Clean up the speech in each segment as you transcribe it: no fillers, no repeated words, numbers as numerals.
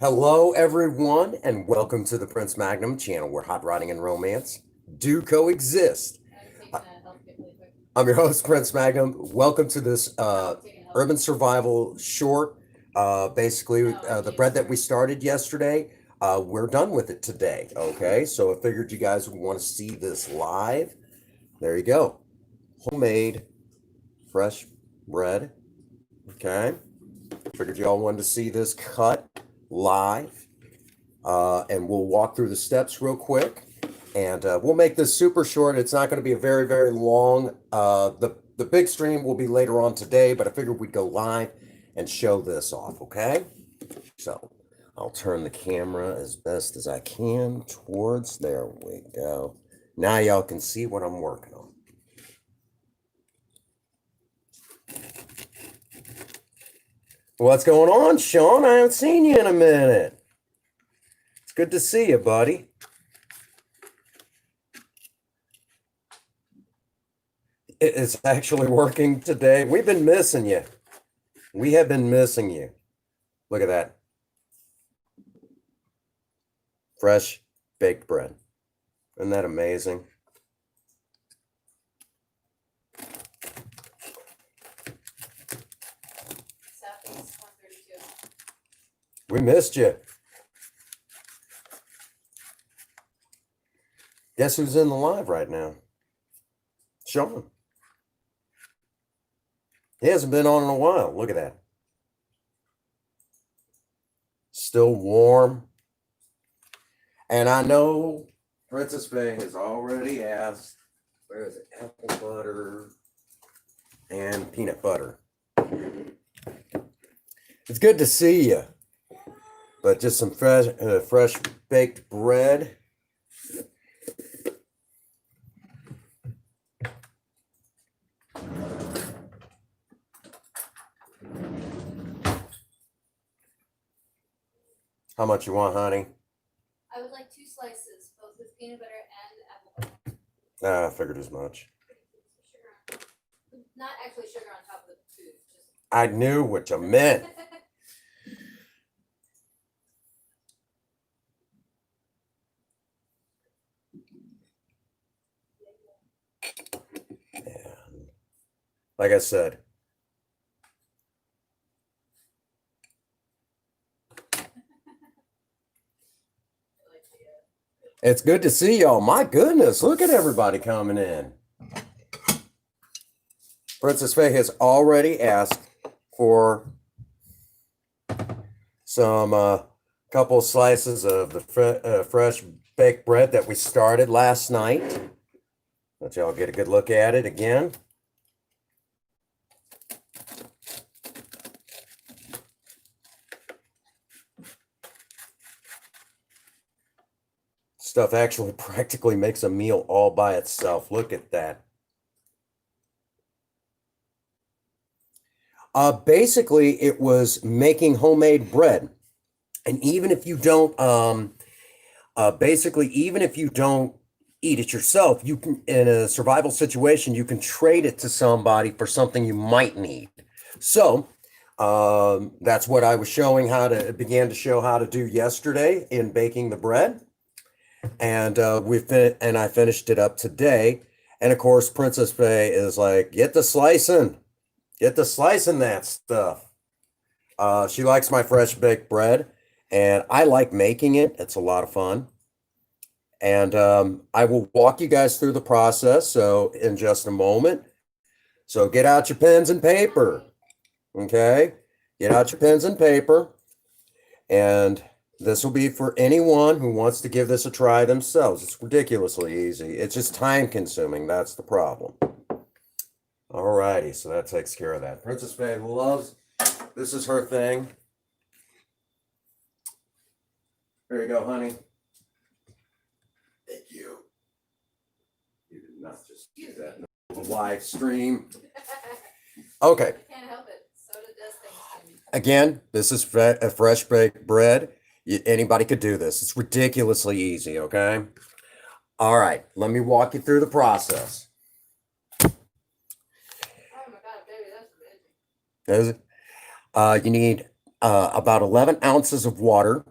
Hello, everyone, and welcome to the Prince Magnum channel where hot rodding and romance do coexist. I'm your host, Prince Magnum. Welcome to this urban survival short. The bread that we started yesterday, we're done with it today. Okay, so I figured you guys would want to see this live. There you go. Homemade, fresh bread. Okay, figured you all wanted to see this cut live, and we'll walk through the steps real quick, and we'll make this super short. It's not going to be a very, very long. The big stream will be later on today, but I figured we'd go live and show this off. Okay, so I'll turn the camera as best as I can towards, there we go. Now y'all can see what I'm working on. What's going on, Sean? I haven't seen you in a minute. It's good to see you, buddy. It's actually working today. We've been missing you. We have been missing you. Look at that. Fresh baked bread. Isn't that amazing? We missed you. Guess who's in the live right now? Sean. He hasn't been on in a while. Look at that. Still warm. And I know Princess Faye has already asked, where is it? Apple butter and peanut butter. It's good to see you. But just some fresh baked bread. How much you want, honey? I would like 2 slices, both with peanut butter and apple butter. I figured as much. Not actually sugar on top of the food. Just... I knew what you meant. And like I said, it's good to see y'all. My goodness, look at everybody coming in. Princess Faye has already asked for some couple slices of the fresh baked bread that we started last night. Let y'all get a good look at it again. Stuff actually practically makes a meal all by itself. Look at that. Basically, it was making homemade bread. And even if you don't, even if you don't eat it yourself, you can, in a survival situation, you can trade it to somebody for something you might need. So that's what I was began to show how to do yesterday in baking the bread. And I finished it up today. And of course, Princess Faye is like, get to slicing that stuff. She likes my fresh baked bread, and I like making it. It's a lot of fun. And I will walk you guys through the process. So in just a moment. So get out your pens and paper. Okay. Get out your pens and paper. And this will be for anyone who wants to give this a try themselves. It's ridiculously easy. It's just time consuming. That's the problem. All righty. So that takes care of that. Princess Faye loves, this is her thing. There you go, honey. Thank you. You did not just do that in the live stream. Okay. I can't help it. Soda does things to me. Again, this is a fresh baked bread. Anybody could do this. It's ridiculously easy, okay? All right, let me walk you through the process. Oh my God, Is it? You need about 11 ounces of water,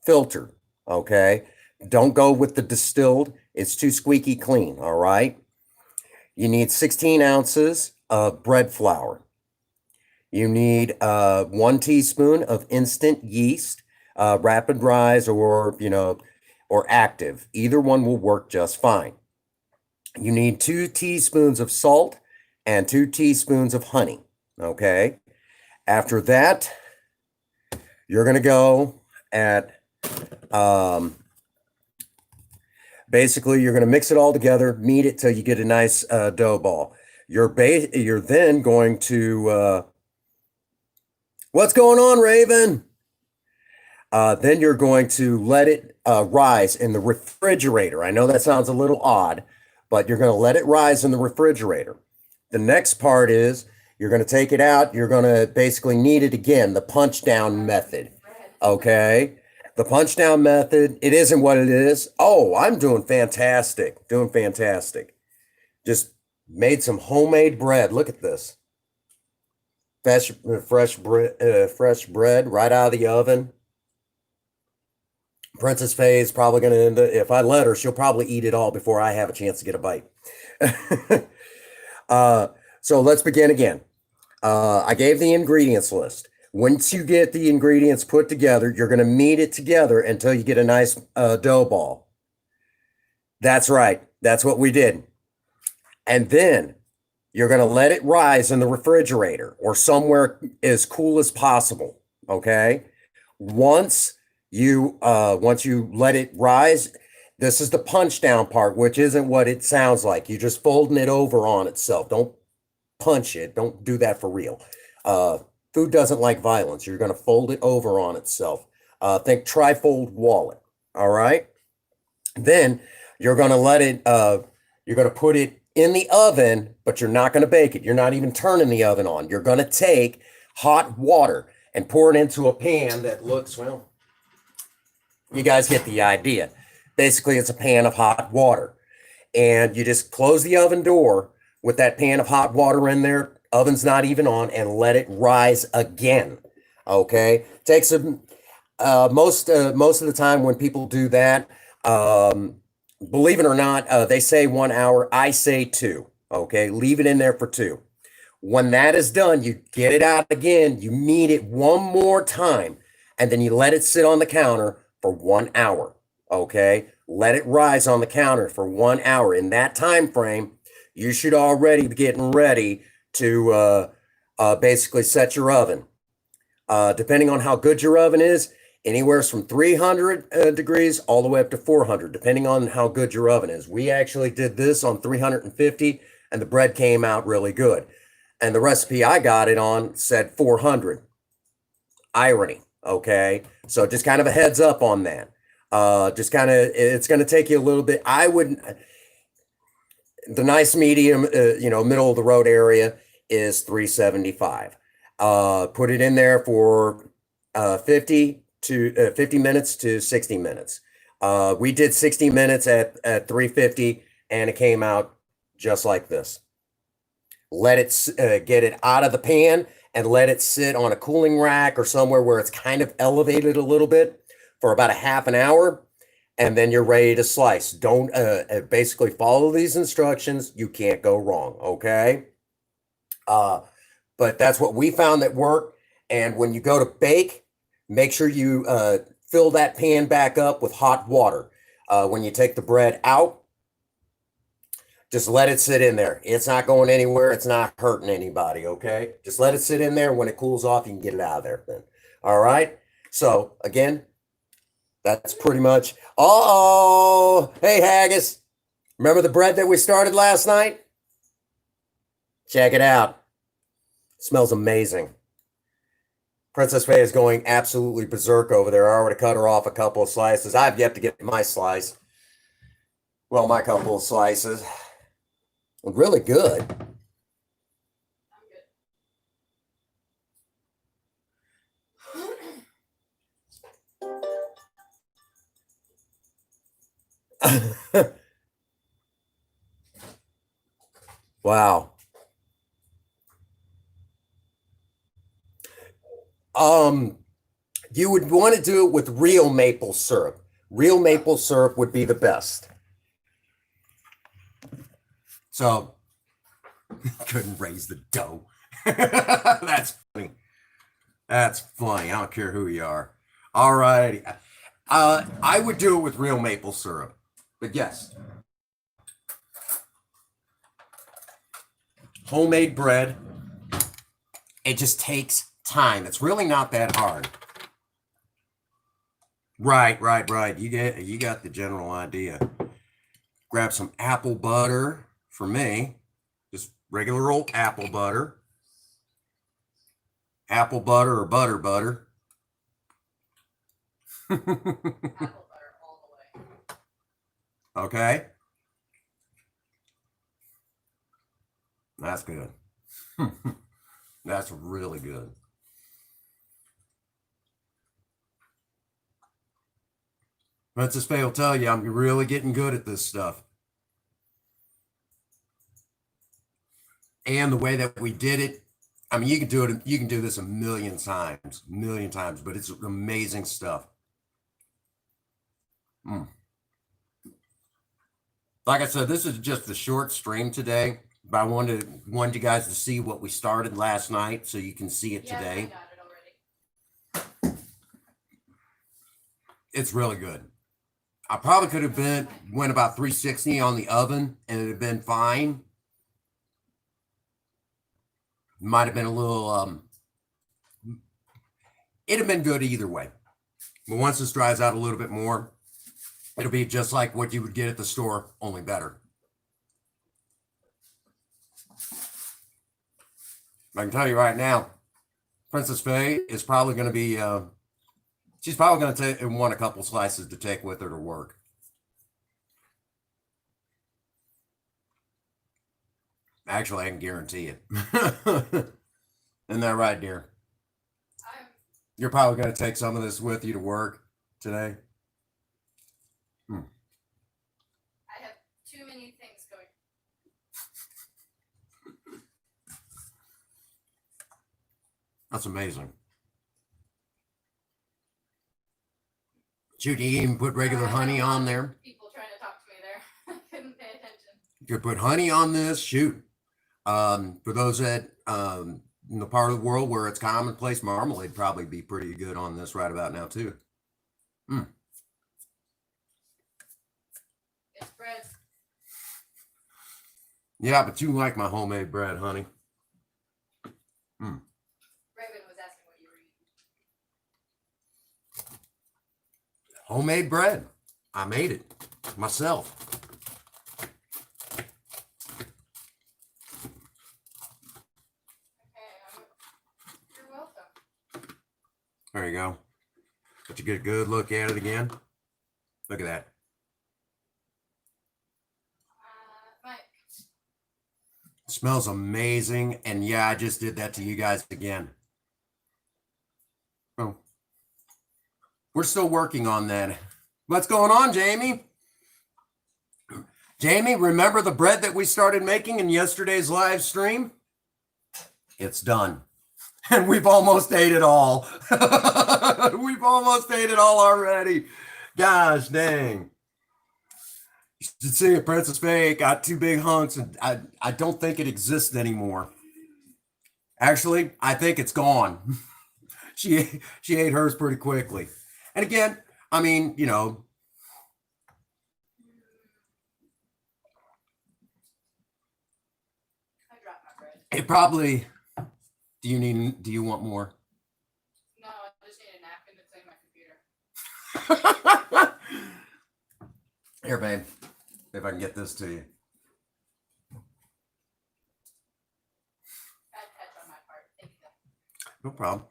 filtered. Okay. Don't go with the distilled, it's too squeaky clean. All right. You need 16 ounces of bread flour. You need 1 teaspoon of instant yeast, rapid rise or active. Either one will work just fine. You need 2 teaspoons of salt and 2 teaspoons of honey. Okay. After that, you're going to go at basically you're going to mix it all together, knead it till you get a nice dough ball. You're then going to what's going on, Raven? Then you're going to let it rise in the refrigerator. I know that sounds a little odd, but you're going to let it rise in the refrigerator. The next part is you're going to take it out. You're going to basically knead it again, the punch down method. Okay. The punch down method, it isn't what it is. Oh, I'm doing fantastic. Doing fantastic. Just made some homemade bread. Look at this. Fresh bread right out of the oven. Princess Faye is probably going to end up, if I let her, she'll probably eat it all before I have a chance to get a bite. So let's begin again. I gave the ingredients list. Once you get the ingredients put together, you're going to knead it together until you get a nice dough ball. That's right. That's what we did. And then you're going to let it rise in the refrigerator or somewhere as cool as possible. Okay. Once you let it rise, this is the punch down part, which isn't what it sounds like. You're just folding it over on itself. Don't punch it. Don't do that for real. Food doesn't like violence. You're going to fold it over on itself. Think trifold wallet. All right. Then you're going to let it, you're going to put it in the oven, but you're not going to bake it. You're not even turning the oven on. You're going to take hot water and pour it into a pan that looks, well, you guys get the idea. Basically, it's a pan of hot water. And you just close the oven door with that pan of hot water in there. Oven's not even on, and let it rise again. Okay. Takes most of the time when people do that, believe it or not, they say 1 hour. I say 2. Okay. Leave it in there for 2. When that is done, you get it out again. You knead it one more time, and then you let it sit on the counter for 1 hour. Okay. Let it rise on the counter for 1 hour. In that time frame, you should already be getting ready to basically set your oven. Depending on how good your oven is, anywhere from 300 degrees all the way up to 400, depending on how good your oven is. We actually did this on 350, and the bread came out really good. And the recipe I got it on said 400. Irony. Okay. So just kind of a heads up on that. Just kind of, it's going to take you a little bit. The nice medium, middle of the road area is 375. Put it in there for 50 minutes to 60 minutes. We did 60 minutes at 350, and it came out just like this. Let it get it out of the pan and let it sit on a cooling rack or somewhere where it's kind of elevated a little bit for about a half an hour. And then you're ready to slice. Don't basically follow these instructions. You can't go wrong. Okay. But that's what we found that worked. And when you go to bake, make sure you fill that pan back up with hot water. When you take the bread out, just let it sit in there. It's not going anywhere. It's not hurting anybody. Okay. Just let it sit in there. When it cools off, you can get it out of there then. All right. So again, that's pretty much. Uh-oh. Hey, Haggis. Remember the bread that we started last night? Check it out. It smells amazing. Princess Faye is going absolutely berserk over there. I already cut her off a couple of slices. I've yet to get my slice. Well, my couple of slices. Really good. Wow. You would want to do it with real maple syrup. Real maple syrup would be the best. So, couldn't raise the dough. That's funny. That's funny. I don't care who you are. All righty. I would do it with real maple syrup. But yes, homemade bread, it just takes time. It's really not that hard. Right. You got the general idea. Grab some apple butter for me. Just regular old apple butter. Apple butter or butter. Apple butter all the way. Okay. That's good. That's really good. Princess Faye will tell you I'm really getting good at this stuff. And the way that we did it, I mean, you can do this a million times, but it's amazing stuff. Like I said, this is just a short stream today, but I wanted you guys to see what we started last night so you can see it today. I got it already. It's really good. I probably could have went about 360 on the oven and it'd have been fine. Might have been a little, it'd have been good either way. But once this dries out a little bit more, it'll be just like what you would get at the store, only better. I can tell you right now, Princess Faye is probably going to be, she's probably going to want a couple slices to take with her to work. Actually, I can guarantee it. Isn't that right, dear? You're probably going to take some of this with you to work today. I have too many things going. That's amazing. Shoot, you even put regular honey on there. People trying to talk to me there. I couldn't pay attention. You could put honey on this. Shoot. For those that in the part of the world where it's commonplace, marmalade probably be pretty good on this right about now too. It's bread. Yeah, but you like my homemade bread, honey. Raven was asking what you were eating. Homemade bread. I made it myself. You're welcome. There you go. Let you get a good look at it again. Look at that. Mike. It smells amazing. And yeah, I just did that to you guys again. Oh, we're still working on that. What's going on, Jamie? Jamie, remember the bread that we started making in yesterday's live stream? It's done. And we've almost ate it all. We've almost ate it all already. Gosh dang. You should see it, Princess Faye got 2 big hunks, and I don't think it exists anymore. Actually, I think it's gone. She ate hers pretty quickly. And again, I mean, you know, I dropped my bread. it probably, do you want more? No, I just need a napkin to clean my computer. Here, babe, if I can get this to you. Bad catch on my part. Thank you. No problem.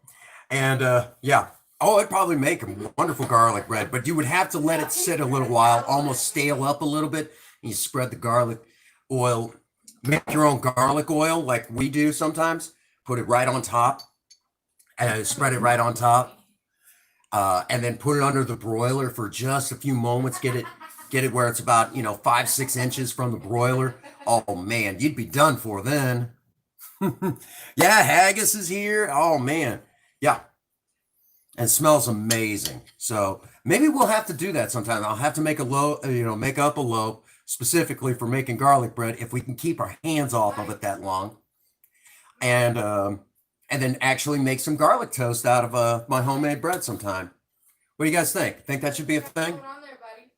And yeah. Oh, it'd probably make a wonderful garlic bread, but you would have to let it sit a little while, almost stale up a little bit. And you spread the garlic oil, make your own garlic oil like we do sometimes. Put it right on top, and spread it right on top, and then put it under the broiler for just a few moments. Get it where it's about 5-6 inches from the broiler. Oh man, you'd be done for then. Yeah, haggis is here. Oh man, yeah. and it smells amazing. So maybe we'll have to do that sometime. I'll have to make a loaf, make up a loaf specifically for making garlic bread if we can keep our hands off of it that long, and then actually make some garlic toast out of my homemade bread sometime. What do you guys think? Think that should be a thing? What's going on there, buddy?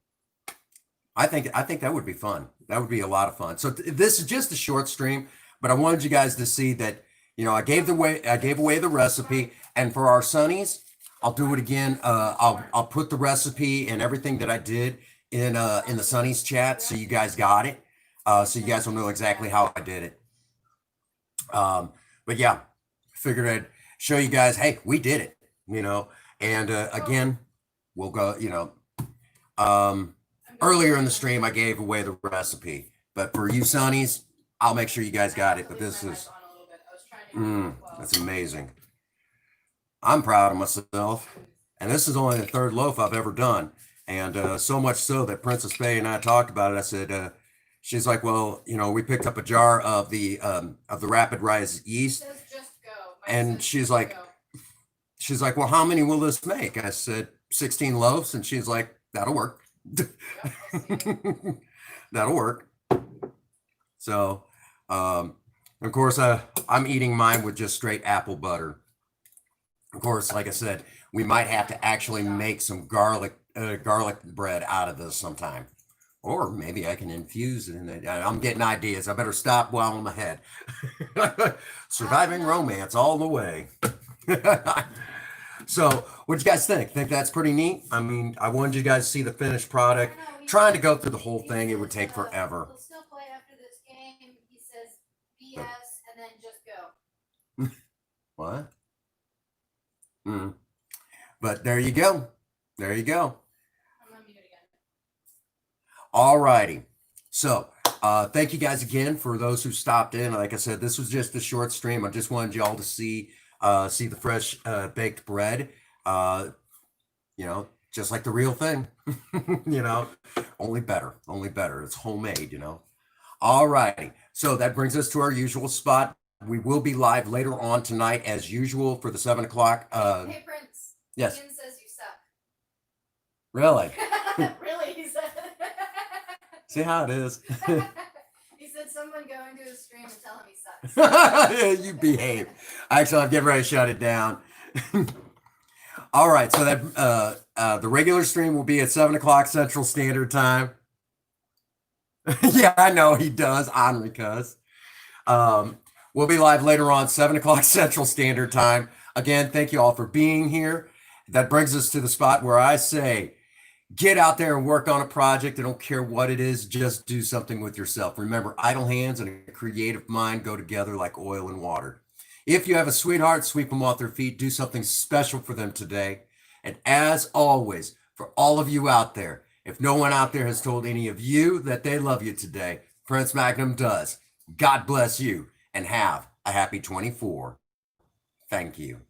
I think that would be fun. That would be a lot of fun. So this is just a short stream, but I wanted you guys to see that, I gave away the recipe, and for our Sunnies, I'll do it again. I'll put the recipe and everything that I did in the Sunnies chat, so you guys got it. So you guys will know exactly how I did it. But yeah, figured I'd show you guys, hey, we did it, and again, we'll go, earlier in the stream, I gave away the recipe, but for you Sunnies, I'll make sure you guys got it. But this is, that's amazing. I'm proud of myself, and this is only the third loaf I've ever done, and so much so that Princess Bay and I talked about it. I said, she's like, well, we picked up a jar of the Rapid Rise yeast, and she's like, well, how many will this make? I said 16 loaves, and she's like, that'll work. That'll work. So, of course, I'm eating mine with just straight apple butter. Of course, like I said, we might have to actually make some garlic bread out of this sometime, or maybe I can infuse it in it. I'm getting ideas. I better stop while I'm ahead. Surviving romance all the way. So, what do you guys think? Think that's pretty neat? I mean, I wanted you guys to see the finished product. Trying to go through the whole thing, it would take forever. We'll still play after this game. He says BS and then just go. What? But there you go. There you go. I'm gonna mute again. All righty. So, thank you guys again for those who stopped in. Like I said, this was just a short stream. I just wanted y'all to see the fresh baked bread. Just like the real thing. Only better. It's homemade. All righty. So that brings us to our usual spot. We will be live later on tonight, as usual, for the 7 o'clock. Hey, Prince. Yes. Ian says you suck. Really? Really? He said. See how it is. He said someone go into his stream and tell him he sucks. Yeah, you behave. Actually, I'm getting ready to shut it down. All right, so that the regular stream will be at 7 o'clock Central Standard Time. Yeah, I know he does. Enriquez. We'll be live later on, 7 o'clock Central Standard Time. Again, thank you all for being here. That brings us to the spot where I say, get out there and work on a project. I don't care what it is. Just do something with yourself. Remember, idle hands and a creative mind go together like oil and water. If you have a sweetheart, sweep them off their feet. Do something special for them today. And as always, for all of you out there, if no one out there has told any of you that they love you today, Prince Magnum does. God bless you and have a happy 24. Thank you.